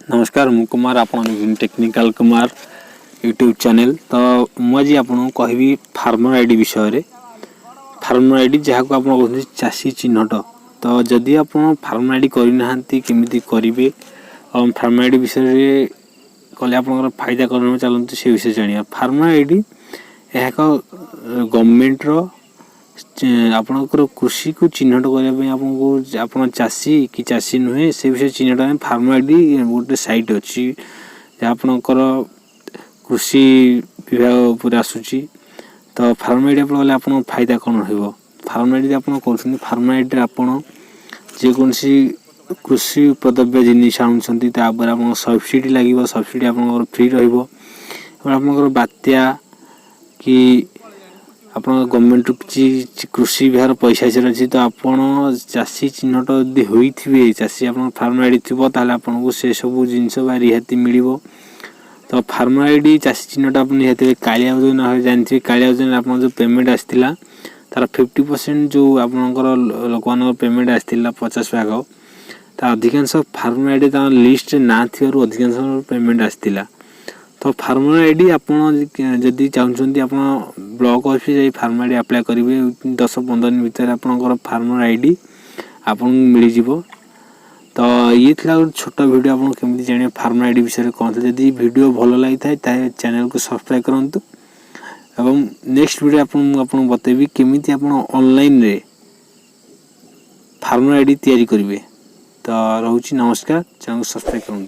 नमस्कार मु कुमार आपण टेक्निकल कुमार यूट्यूब चैनल। तो मुझे आपको कहबी फार्मर आईडी विषय रे। फार्मर आईडी जहाँ को आप चाषी चिन्हट। तो जदि आप फार्मर आईडी करना केमी करेंगे और फार्मर आईडी विषय कले आप फायदा करना चलते से विषय जाना। फार्मर आईडी एक गवर्नमेंट रो आपणकर कृषि को चिन्हट करने आप चाषी कि चाषी नुहे से विषय चिन्हट फार्मर आईडी गोटे साइट अच्छी जहाँ आपणकर कृषि विभाग पूरा आसूची। तो फार्मर आईडी आप फायदा कौन हो फार्मर आईडी आप फार्मर आईडी आप जेकोसी कृषि उपद्रव्य जिनिस आणुंट आप सब्सिडी लगे सब्सिडी आप फ्री रहा बात्या कि आप गवर्नमेंट किसी कृषि विभाग पैसा अच्छी। तो आप चाषी चिन्हट यदि होते चाषी आप फार्मर आईडी थी आपको से सब जिनस रिहाती मिल। तो फार्मर आईडी चाषी चिन्हट आप निहत कालिया योजना जानते कालिया योजना आप जो पेमेंट आसाला तार 50% जो आपंकर लोक मान पेमेंट आसाला 50 भाग अधिकांश फार्मर आईडी लिस्ट ना थी अधिकांश पेमेंट आसाला। तो फार्मर आईडी आप जदि चाहते आप ब्लॉक ऑफिस जाई फार्मर आईडी अप्लाई करेंगे 10-15 दिन भीतर आपंकर फार्मर आईडी आपको मिल जाव। तो ये थी छोट वीडियो आप केमी जाने फार्मर आईडी विषय कौन था। जदि वीडियो भल लगी था चैनल को सब्सक्राइब करूँ एवं नेक्स्ट वीडियो आपको बतेबी केमी आप ऑनलाइन रे फार्मर आईडी तैयारी करेंगे। तो रोची नमस्कार चैनल को सब्सक्राइब करूँ।